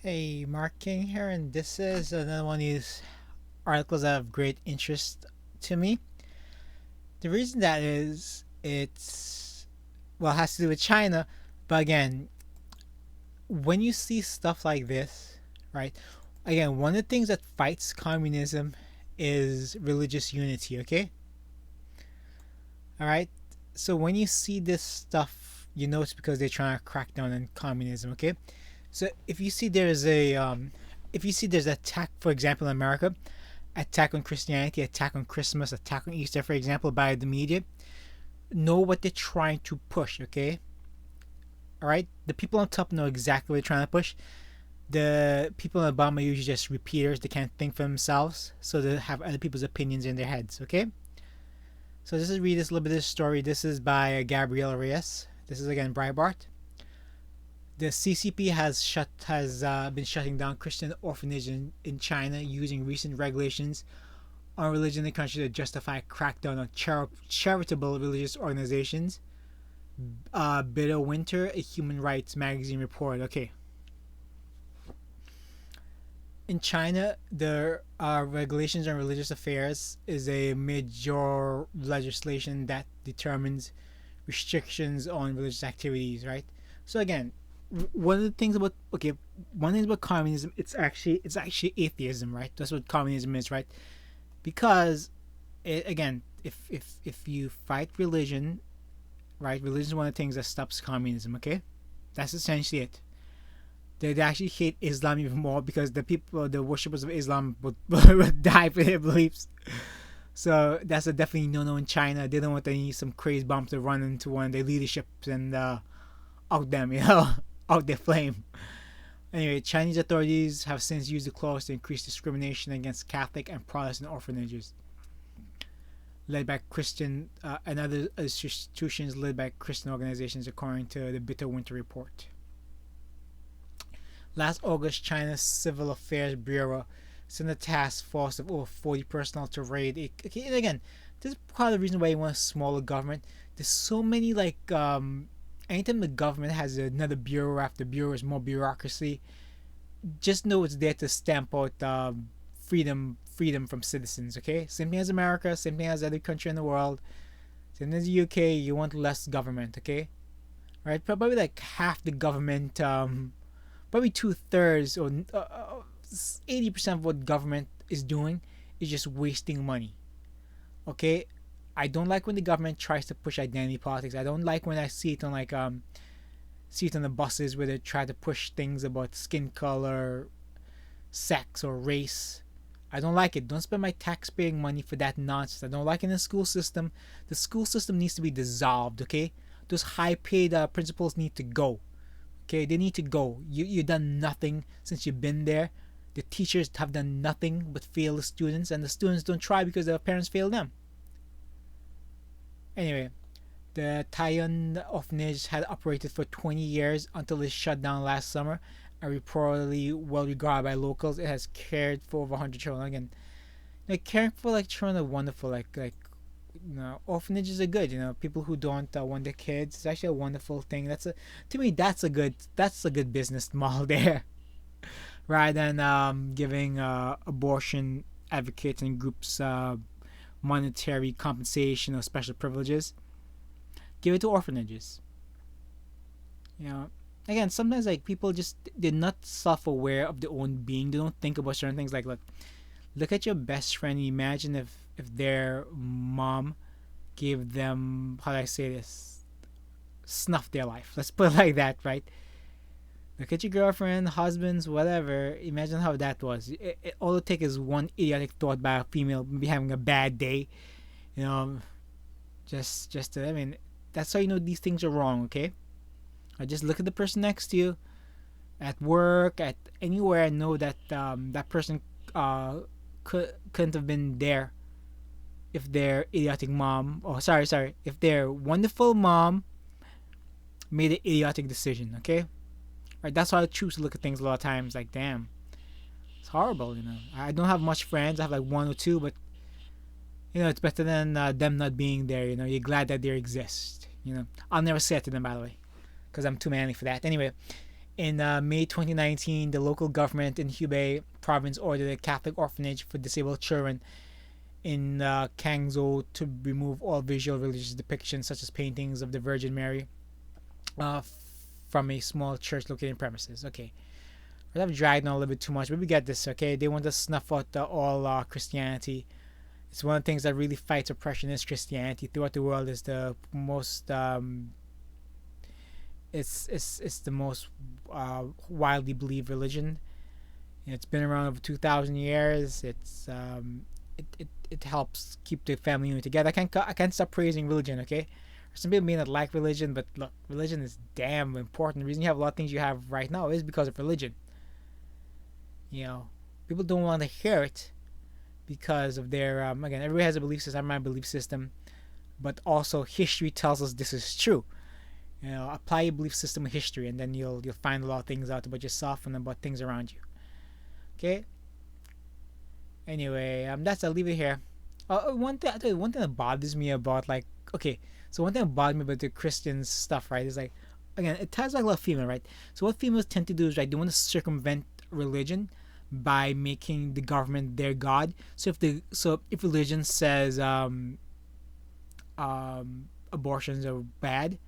Hey, MarkKing here, and this is another one of these articles that have great interest to me. The reason that is, it has to do with China, but again, when you see stuff like this, right? Again, one of the things that fights communism is religious unity, okay? All right? So when you see this stuff, you know it's because they're trying to crack down on communism, okay? So if you see there's an attack, for example, in America, attack on Christianity, attack on Christmas, attack on Easter, for example, by the media, know what they're trying to push, okay? All right? The people on top know exactly what they're trying to push. The people in Obama are usually just repeaters. They can't think for themselves, so they have other people's opinions in their heads, okay? So this is read this little bit of this story. This is by Gabriel Reyes. This is again Breitbart. The CCP has been shutting down Christian orphanages in China using recent regulations on religion in the country to justify a crackdown on charitable religious organizations. Bitter Winter, a human rights magazine report. Okay. In China, the regulations on religious affairs is a major legislation that determines restrictions on religious activities, right? So again, one of the things about one thing about communism, it's actually atheism, right? That's what communism is, right? Because again, if you fight religion, right? Religion is one of the things that stops communism. Okay, that's essentially it. They actually hate Islam even more because the worshippers of Islam would die for their beliefs. So that's a definitely no in China. They don't want any some crazy bomb to run into one of their leaderships and out them, out their flame. Anyway, Chinese authorities have since used the clause to increase discrimination against Catholic and Protestant orphanages led by Christian and other institutions led by Christian organizations, according to the Bitter Winter report. Last August, China's Civil Affairs Bureau sent a task force of over 40 personnel to raid. Okay, and again, this is part of the reason why you want a smaller government. There's so many anytime the government has another bureau after bureau is more bureaucracy. Just know it's there to stamp out freedom from citizens. Okay, same thing as America, same thing as every country in the world. Same as the UK, you want less government. Okay, right? Probably like half the government, probably 2/3 or 80% of what government is doing is just wasting money. Okay, I don't like when the government tries to push identity politics. I don't like when I see it on the buses where they try to push things about skin color, sex, or race. I don't like it. Don't spend my taxpaying money for that nonsense. I don't like it in the school system. The school system needs to be dissolved. Okay, those high-paid principals need to go. Okay, they need to go. You've done nothing since you've been there. The teachers have done nothing but fail the students, and the students don't try because their parents failed them. Anyway, the Taiwan orphanage had operated for 20 years until it shut down last summer, and reportedly well regarded by locals. It has cared for over 100 children. Again, caring for children are wonderful. Orphanages are good. People who don't want their kids. It's actually a wonderful thing. To me, that's a good business model there, rather than giving abortion advocates and groups monetary compensation or special privileges. Give it to orphanages. You know, again, sometimes people just they're not self-aware of their own being. They don't think about certain things. Look at your best friend. Imagine if their mom gave them, how do I say this, snuff their life. Let's put it like that, right? Look at your girlfriend, husbands, whatever. Imagine how that was. All it takes is one idiotic thought by a female maybe having a bad day. You know, I mean, that's how you know these things are wrong. Okay, I just look at the person next to you, at work, at anywhere. I know that that person couldn't have been there if their idiotic mom, oh sorry, if their wonderful mom made an idiotic decision. Okay, right? That's how I choose to look at things a lot of times. Like, damn, it's horrible. I don't have much friends. I have like one or two, but it's better than them not being there. You're glad that they exist. I'll never say it to them, by the way, because I'm too manly for that. Anyway, In May 2019, the local government in Hubei province ordered a Catholic orphanage for disabled children in Kangzhou to remove all visual religious depictions, such as paintings of the Virgin Mary, uh, from a small church located in premises. Okay, I've dragged on a little bit too much, but we get this. Okay, they want to snuff out all Christianity. It's one of the things that really fights oppression is Christianity throughout the world. Is the most it's the most widely believed religion. It's been around over 2,000 years. It helps keep the family unit together. I can't stop praising religion. Okay, some people may not like religion, but look, religion is damn important. The reason you have a lot of things you have right now is because of religion. You know, people don't want to hear it because of their again. Everybody has a belief system. I have my belief system, but also history tells us this is true. Apply your belief system in history, and then you'll find a lot of things out about yourself and about things around you. Okay. Anyway, I'll leave it here. One thing that bothers me about like okay, so one thing that bothers me about the Christian stuff, right, is like again it ties like a lot of female, right? So what females tend to do is right, they want to circumvent religion by making the government their god. So if religion says abortions are bad,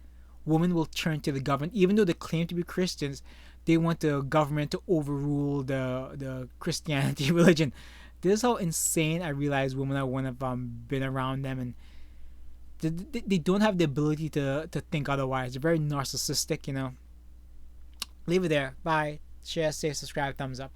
women will turn to the government, even though they claim to be Christians. They want the government to overrule the Christianity religion. This is how insane I realize women are when I've been around them, and they don't have the ability to think otherwise. They're very narcissistic. Leave it there. Bye. Share, save, subscribe, thumbs up.